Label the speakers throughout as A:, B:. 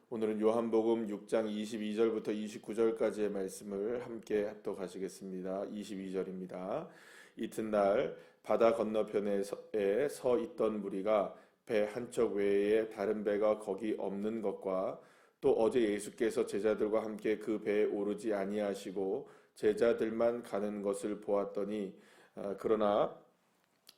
A: 오늘은 요한복음 6장 22절부터 29절까지의 말씀을 함께 합독하시겠습니다. 22절입니다. 이튿날 바다 건너편에 서 있던 무리가 배 한 척 외에 다른 배가 거기 없는 것과 또 어제 예수께서 제자들과 함께 그 배에 오르지 아니하시고 제자들만 가는 것을 보았더니 그러나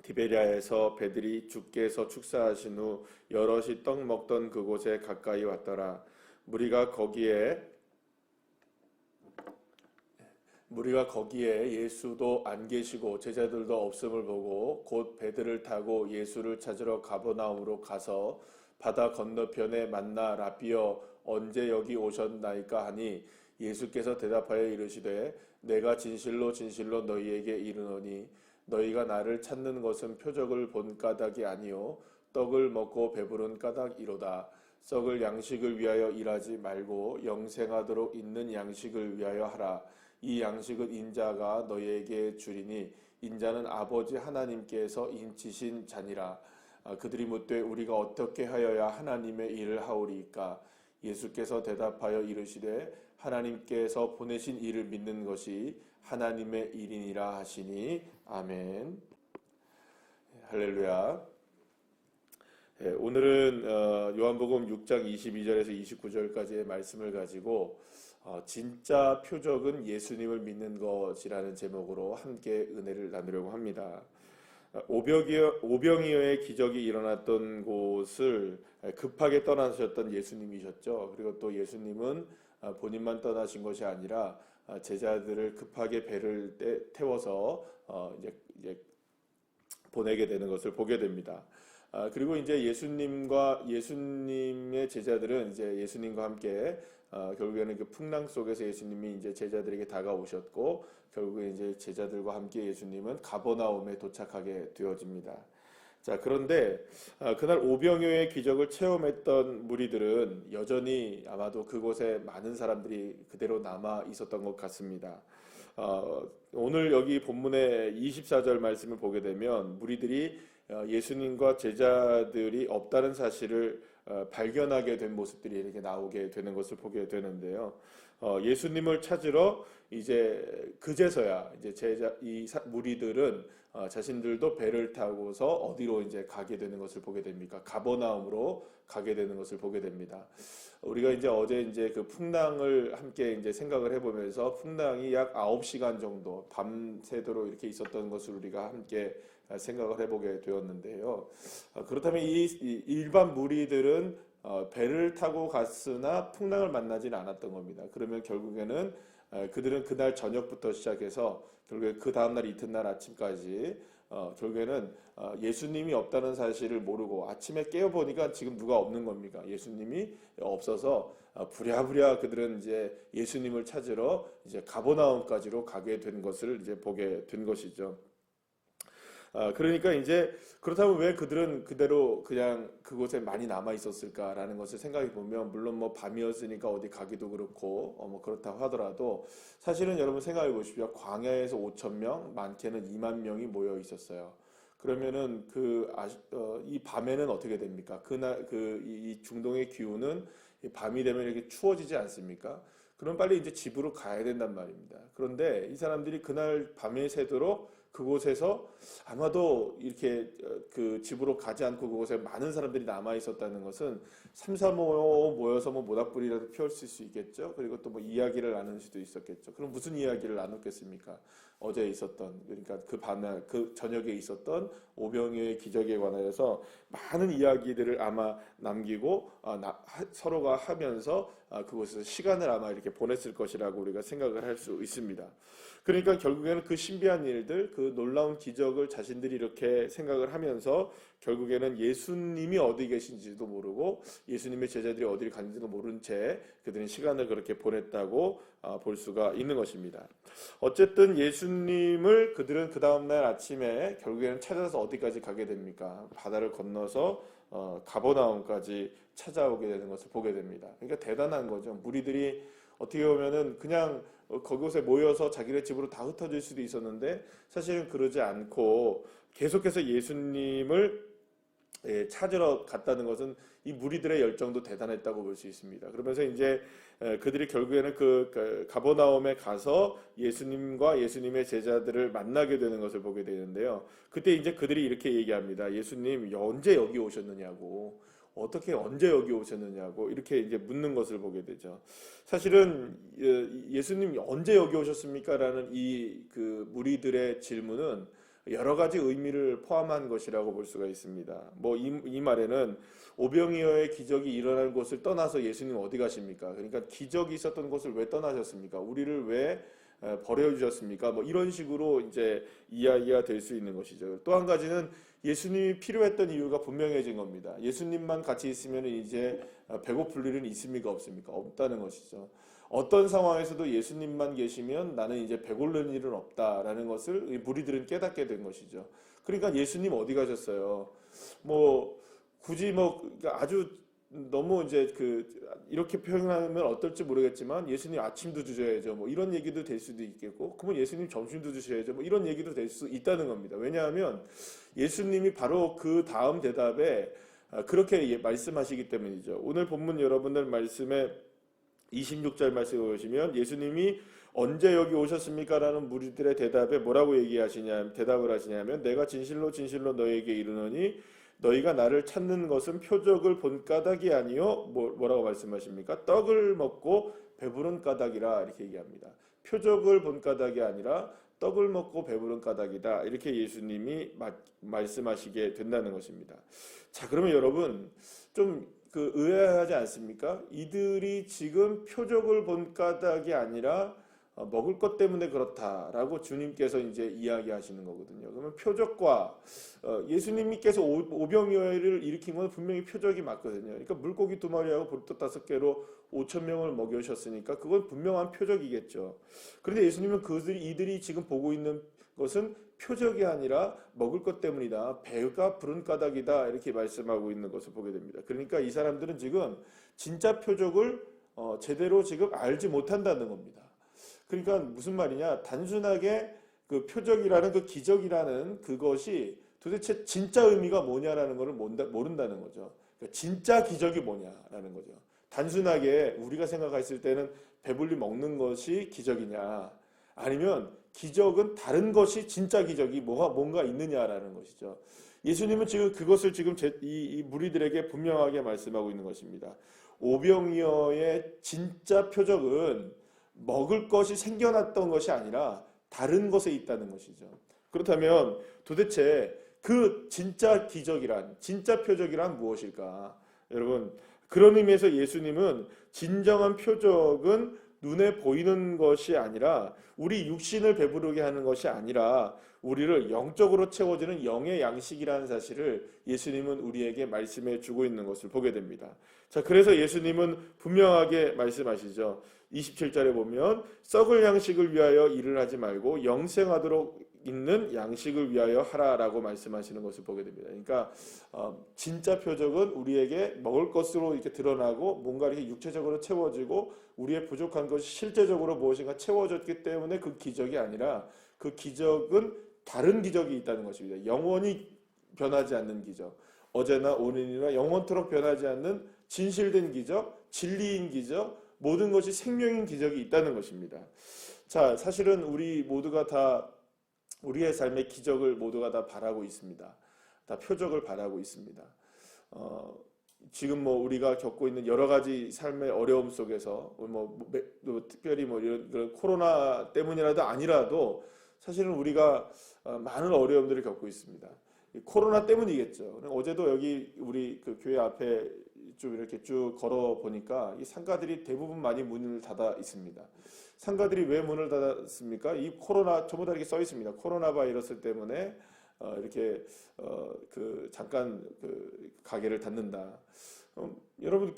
A: 디베랴에서 배들이 주께서 축사하신 후 여럿이 떡 먹던 그곳에 가까이 왔더라. 무리가 거기에 예수도 안 계시고 제자들도 없음을 보고 곧 배들을 타고 예수를 찾으러 가버나움으로 가서 바다 건너편에 만나 라비여 언제 여기 오셨나이까 하니 예수께서 대답하여 이르시되 내가 진실로 진실로 너희에게 이르노니 너희가 나를 찾는 것은 표적을 본 까닭이 아니요 떡을 먹고 배부른 까닭이로다. 썩을 양식을 위하여 일하지 말고 영생하도록 있는 양식을 위하여 하라. 이 양식은 인자가 너희에게 주리니 인자는 아버지 하나님께서 인치신 자니라. 그들이 묻되 우리가 어떻게 하여야 하나님의 일을 하오리이까. 예수께서 대답하여 이르시되 하나님께서 보내신 이를 믿는 것이 하나님의 일이니라 하시니 아멘. 할렐루야. 오늘은 요한복음 6장 22절에서 29절까지의 말씀을 가지고 진짜 표적은 예수님을 믿는 것이라는 제목으로 함께 은혜를 나누려고 합니다. 오병이어의 기적이 일어났던 곳을 급하게 떠나셨던 예수님이셨죠. 그리고 또 예수님은 본인만 떠나신 것이 아니라 제자들을 급하게 배를 태워서 이제 보내게 되는 것을 보게 됩니다. 그리고 이제 예수님의 제자들은 이제 예수님과 함께 결국에는 그 풍랑 속에서 예수님이 이제 제자들에게 다가오셨고 결국에 이제 제자들과 함께 예수님은 가버나움에 도착하게 되어집니다. 자, 그런데 그날 오병이어의 기적을 체험했던 무리들은 여전히 아마도 그곳에 많은 사람들이 그대로 남아 있었던 것 같습니다. 오늘 여기 본문의 24절 말씀을 보게 되면 무리들이 예수님과 제자들이 없다는 사실을 발견하게 된 모습들이 이렇게 나오게 되는 것을 보게 되는데요. 예수님을 찾으러 이제 그제서야 이제 무리들은 자신들도 배를 타고서 어디로 이제 가게 되는 것을 보게 됩니까? 가버나움으로 가게 되는 것을 보게 됩니다. 우리가 이제 어제 이제 그 풍랑을 함께 이제 생각을 해보면서 풍랑이 약 9시간 정도 밤새도록 이렇게 있었던 것을 우리가 함께 생각을 해보게 되었는데요. 그렇다면 이 일반 무리들은 배를 타고 갔으나 풍랑을 만나지는 않았던 겁니다. 그러면 결국에는 그들은 그날 저녁부터 시작해서 결국에 그 다음날 이튿날 아침까지 결국에는 예수님이 없다는 사실을 모르고 아침에 깨어보니까 지금 누가 없는 겁니까? 예수님이 없어서 부랴부랴 그들은 이제 예수님을 찾으러 이제 가버나움까지로 가게 된 것을 이제 보게 된 것이죠. 그러니까 이제 그렇다면 왜 그들은 그대로 그냥 그곳에 많이 남아 있었을까라는 것을 생각해 보면 물론 뭐 밤이었으니까 어디 가기도 그렇고 뭐 그렇다고 하더라도 사실은 여러분 생각해 보십시오. 광야에서 5천 명, 많게는 2만 명이 모여 있었어요. 그러면은 이 밤에는 어떻게 됩니까? 그날 이 중동의 기후는 밤이 되면 이렇게 추워지지 않습니까? 그럼 빨리 이제 집으로 가야 된단 말입니다. 그런데 이 사람들이 그날 밤에 새도록 그곳에서 아마도 이렇게 그 집으로 가지 않고 그곳에 많은 사람들이 남아 있었다는 것은 삼삼오오 모여서 뭐 모닥불이라도 피웠을 수 있겠죠. 그리고 또 뭐 이야기를 나눌 수도 있었겠죠. 그럼 무슨 이야기를 나눴겠습니까? 어제 있었던 그러니까 그 밤에 그 저녁에 있었던 오병이어의 기적에 관하여서 많은 이야기들을 아마 남기고 서로가 하면서 그곳에서 시간을 아마 이렇게 보냈을 것이라고 우리가 생각을 할 수 있습니다. 그러니까 결국에는 그 신비한 일들, 그 놀라운 기적을 자신들이 이렇게 생각을 하면서 결국에는 예수님이 어디 계신지도 모르고 예수님의 제자들이 어디를 갔는지도 모른 채 그들은 시간을 그렇게 보냈다고 볼 수가 있는 것입니다. 어쨌든 예수님을 그들은 그 다음날 아침에 결국에는 찾아서 어디까지 가게 됩니까? 바다를 건너서 가버나움까지 찾아오게 되는 것을 보게 됩니다. 그러니까 대단한 거죠. 무리들이 어떻게 보면은 그냥 그곳에 모여서 자기네 집으로 다 흩어질 수도 있었는데 사실은 그러지 않고 계속해서 예수님을 찾으러 갔다는 것은 이 무리들의 열정도 대단했다고 볼 수 있습니다. 그러면서 이제 그들이 결국에는 그 가버나움에 가서 예수님과 예수님의 제자들을 만나게 되는 것을 보게 되는데요. 그때 이제 그들이 이렇게 얘기합니다. 예수님 언제 여기 오셨느냐고, 어떻게 언제 여기 오셨느냐고 이렇게 이제 묻는 것을 보게 되죠. 사실은 예수님 언제 여기 오셨습니까라는 이 그 무리들의 질문은 여러 가지 의미를 포함한 것이라고 볼 수가 있습니다. 뭐 이 말에는 오병이어의 기적이 일어날 곳을 떠나서 예수님 어디 가십니까? 그러니까 기적이 있었던 곳을 왜 떠나셨습니까? 우리를 왜 버려주셨습니까? 뭐 이런 식으로 이제 이야기가 될 수 있는 것이죠. 또 한 가지는 예수님이 필요했던 이유가 분명해진 겁니다. 예수님만 같이 있으면 이제 배고플 일은 있습니까? 없습니까? 없다는 것이죠. 어떤 상황에서도 예수님만 계시면 나는 이제 배고른 일은 없다라는 것을 무리들은 깨닫게 된 것이죠. 그러니까 예수님 어디 가셨어요? 뭐 굳이 뭐 아주 너무 이제 이렇게 표현하면 어떨지 모르겠지만 예수님 아침도 주셔야죠. 뭐 이런 얘기도 될 수도 있겠고, 그러면 예수님 점심도 주셔야죠. 뭐 이런 얘기도 될 수 있다는 겁니다. 왜냐하면 예수님이 바로 그 다음 대답에 그렇게 말씀하시기 때문이죠. 오늘 본문 여러분들 말씀에 26절 말씀을 보시면 예수님이 언제 여기 오셨습니까? 라는 무리들의 대답에 뭐라고 대답을 하시냐면 내가 진실로 진실로 너희에게 이르노니 너희가 나를 찾는 것은 표적을 본 까닭이 아니요 뭐라고 말씀하십니까? 떡을 먹고 배부른 까닭이라 이렇게 얘기합니다. 표적을 본 까닭이 아니라 떡을 먹고 배부른 까닭이다. 이렇게 예수님이 말씀하시게 된다는 것입니다. 자, 그러면 여러분 좀 의아하지 않습니까? 이들이 지금 표적을 본 까닭이 아니라 먹을 것 때문에 그렇다라고 주님께서 이제 이야기하시는 거거든요. 그러면 표적과 예수님께서 오병이어를 일으킨 건 분명히 표적이 맞거든요. 그러니까 물고기 2마리하고 보리떡 5개로 5,000명을 먹여주셨으니까 그건 분명한 표적이겠죠. 그런데 예수님은 이들이 지금 보고 있는 것은 표적이 아니라 먹을 것 때문이다. 배가 부른 까닭이다. 이렇게 말씀하고 있는 것을 보게 됩니다. 그러니까 이 사람들은 지금 진짜 표적을 제대로 지금 알지 못한다는 겁니다. 그러니까 무슨 말이냐? 단순하게 그 표적이라는 그 기적이라는 그것이 도대체 진짜 의미가 뭐냐라는 것을 모른다는 거죠. 그러니까 진짜 기적이 뭐냐라는 거죠. 단순하게 우리가 생각했을 때는 배불리 먹는 것이 기적이냐, 아니면 기적은 다른 것이 진짜 기적이 뭔가 있느냐라는 것이죠. 예수님은 지금 그것을 지금 이 무리들에게 분명하게 말씀하고 있는 것입니다. 오병이어의 진짜 표적은 먹을 것이 생겨났던 것이 아니라 다른 것에 있다는 것이죠. 그렇다면 도대체 그 진짜 기적이란, 진짜 표적이란 무엇일까? 여러분, 그런 의미에서 예수님은 진정한 표적은 눈에 보이는 것이 아니라 우리 육신을 배부르게 하는 것이 아니라 우리를 영적으로 채워주는 영의 양식이라는 사실을 예수님은 우리에게 말씀해 주고 있는 것을 보게 됩니다. 자, 그래서 예수님은 분명하게 말씀하시죠. 27절에 보면 썩을 양식을 위하여 일을 하지 말고 영생하도록 있는 양식을 위하여 하라라고 말씀하시는 것을 보게 됩니다. 그러니까 진짜 표적은 우리에게 먹을 것으로 이렇게 드러나고 뭔가 이렇게 육체적으로 채워지고 우리의 부족한 것이 실제적으로 무엇인가 채워졌기 때문에 그 기적이 아니라 그 기적은 다른 기적이 있다는 것입니다. 영원히 변하지 않는 기적, 어제나 오늘이나 영원토록 변하지 않는 진실된 기적, 진리인 기적, 모든 것이 생명인 기적이 있다는 것입니다. 자, 사실은 우리 모두가 다 우리의 삶의 기적을 모두가 다 바라고 있습니다. 다 표적을 바라고 있습니다. 지금 뭐 우리가 겪고 있는 여러 가지 삶의 어려움 속에서 특별히 이런 코로나 때문이라도 아니라도 사실은 우리가 많은 어려움들을 겪고 있습니다. 코로나 때문이겠죠. 어제도 여기 우리 그 교회 앞에 좀 이렇게 쭉 걸어 보니까 이 상가들이 대부분 많이 문을 닫아 있습니다. 상가들이 왜 문을 닫았습니까? 이 코로나 전부 다 이렇게 써 있습니다. 코로나 바이러스 때문에 이렇게 잠깐 가게를 닫는다. 여러분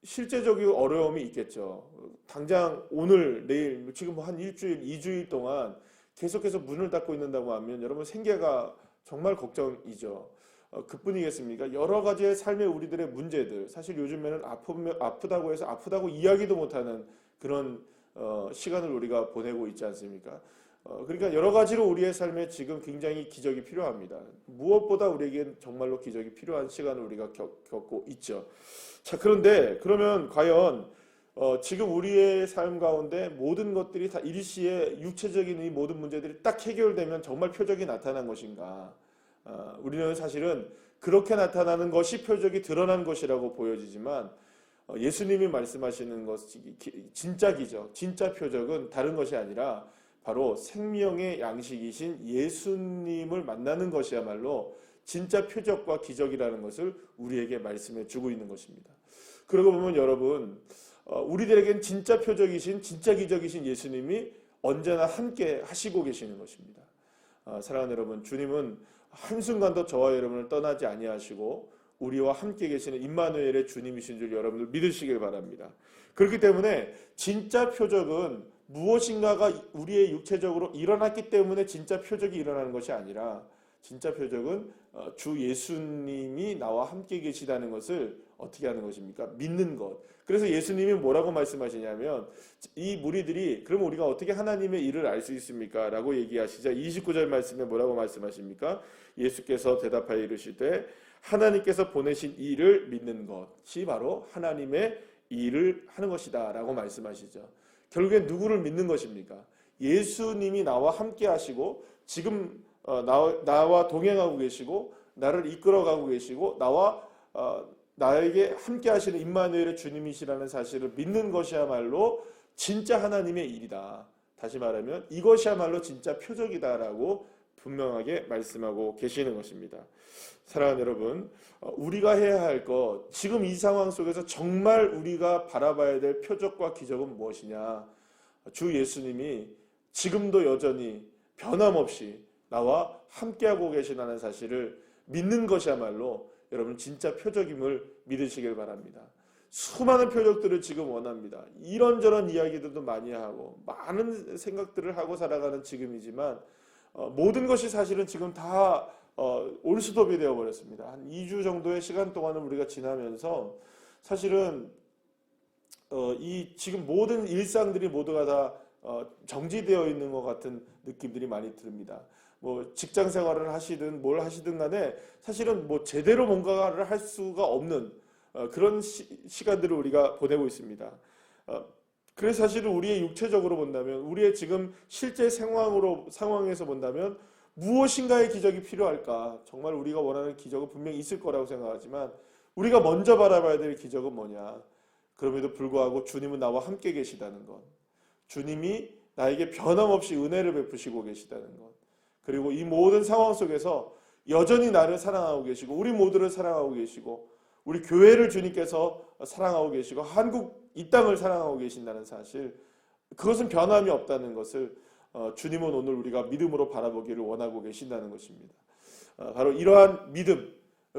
A: 실제적인 어려움이 있겠죠. 당장 오늘 내일 지금 한 일주일, 2주일 동안 계속해서 문을 닫고 있는다고 하면 여러분 생계가 정말 걱정이죠. 그뿐이겠습니까? 여러 가지의 삶의 우리들의 문제들, 사실 요즘에는 아프다고 해서 아프다고 이야기도 못하는 그런 시간을 우리가 보내고 있지 않습니까? 그러니까 여러 가지로 우리의 삶에 지금 굉장히 기적이 필요합니다. 무엇보다 우리에겐 정말로 기적이 필요한 시간을 우리가 겪고 있죠. 자, 그런데 그러면 과연 지금 우리의 삶 가운데 모든 것들이 다 일시에 육체적인 이 모든 문제들이 딱 해결되면 정말 표적이 나타난 것인가? 우리는 사실은 그렇게 나타나는 것이 표적이 드러난 것이라고 보여지지만 예수님이 말씀하시는 것이 진짜 기적, 진짜 표적은 다른 것이 아니라 바로 생명의 양식이신 예수님을 만나는 것이야말로 진짜 표적과 기적이라는 것을 우리에게 말씀해 주고 있는 것입니다. 그러고 보면 여러분, 우리들에겐 진짜 표적이신 진짜 기적이신 예수님이 언제나 함께 하시고 계시는 것입니다. 사랑하는 여러분, 주님은 한순간도 저와 여러분을 떠나지 아니하시고 우리와 함께 계시는 임마누엘의 주님이신 줄 여러분들 믿으시길 바랍니다. 그렇기 때문에 진짜 표적은 무엇인가가 우리의 육체적으로 일어났기 때문에 진짜 표적이 일어나는 것이 아니라 진짜 표적은 주 예수님이 나와 함께 계시다는 것을 어떻게 하는 것입니까? 믿는 것. 그래서 예수님이 뭐라고 말씀하시냐면 이 무리들이 그럼 우리가 어떻게 하나님의 일을 알 수 있습니까? 라고 얘기하시자 29절 말씀에 뭐라고 말씀하십니까? 예수께서 대답하여 이르시되 하나님께서 보내신 일을 믿는 것이 바로 하나님의 일을 하는 것이다 라고 말씀하시죠. 결국엔 누구를 믿는 것입니까? 예수님이 나와 함께 하시고 지금 나와 동행하고 계시고 나를 이끌어가고 계시고 나에게 함께 하시는 임마누엘의 주님이시라는 사실을 믿는 것이야말로 진짜 하나님의 일이다. 다시 말하면 이것이야말로 진짜 표적이다라고 분명하게 말씀하고 계시는 것입니다. 사랑하는 여러분, 우리가 해야 할 것, 지금 이 상황 속에서 정말 우리가 바라봐야 될 표적과 기적은 무엇이냐? 주 예수님이 지금도 여전히 변함없이 나와 함께하고 계시다는 사실을 믿는 것이야말로 여러분 진짜 표적임을 믿으시길 바랍니다. 수많은 표적들을 지금 원합니다. 이런저런 이야기들도 많이 하고 많은 생각들을 하고 살아가는 지금이지만 모든 것이 사실은 지금 다 올스톱이 되어버렸습니다. 한 2주 정도의 시간 동안을 우리가 지나면서 사실은 이 지금 모든 일상들이 모두가 다 정지되어 있는 것 같은 느낌들이 많이 듭니다. 뭐 직장 생활을 하시든 뭘 하시든 간에 사실은 뭐 제대로 뭔가를 할 수가 없는 그런 시간들을 우리가 보내고 있습니다. 그래서 사실은 우리의 육체적으로 본다면 우리의 지금 실제 상황에서 본다면 무엇인가의 기적이 필요할까? 정말 우리가 원하는 기적은 분명히 있을 거라고 생각하지만 우리가 먼저 바라봐야 될 기적은 뭐냐? 그럼에도 불구하고 주님은 나와 함께 계시다는 것, 주님이 나에게 변함없이 은혜를 베푸시고 계시다는 것, 그리고 이 모든 상황 속에서 여전히 나를 사랑하고 계시고 우리 모두를 사랑하고 계시고 우리 교회를 주님께서 사랑하고 계시고 한국 이 땅을 사랑하고 계신다는 사실, 그것은 변함이 없다는 것을 주님은 오늘 우리가 믿음으로 바라보기를 원하고 계신다는 것입니다. 바로 이러한 믿음,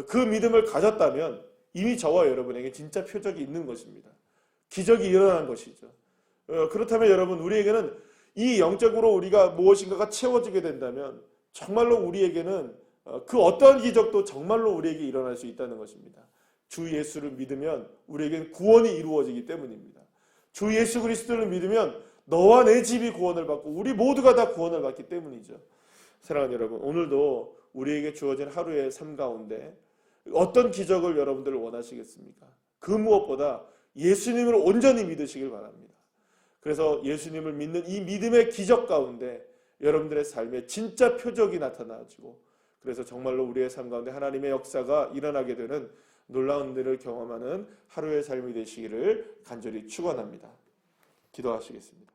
A: 그 믿음을 가졌다면 이미 저와 여러분에게 진짜 표적이 있는 것입니다. 기적이 일어난 것이죠. 그렇다면 여러분, 우리에게는 이 영적으로 우리가 무엇인가가 채워지게 된다면 정말로 우리에게는 그 어떠한 기적도 정말로 우리에게 일어날 수 있다는 것입니다. 주 예수를 믿으면 우리에게는 구원이 이루어지기 때문입니다. 주 예수 그리스도를 믿으면 너와 내 집이 구원을 받고 우리 모두가 다 구원을 받기 때문이죠. 사랑하는 여러분, 오늘도 우리에게 주어진 하루의 삶 가운데 어떤 기적을 여러분들 원하시겠습니까? 그 무엇보다 예수님을 온전히 믿으시길 바랍니다. 그래서 예수님을 믿는 이 믿음의 기적 가운데 여러분들의 삶에 진짜 표적이 나타나지고 그래서 정말로 우리의 삶 가운데 하나님의 역사가 일어나게 되는 놀라운 일을 경험하는 하루의 삶이 되시기를 간절히 축원합니다. 기도하시겠습니다.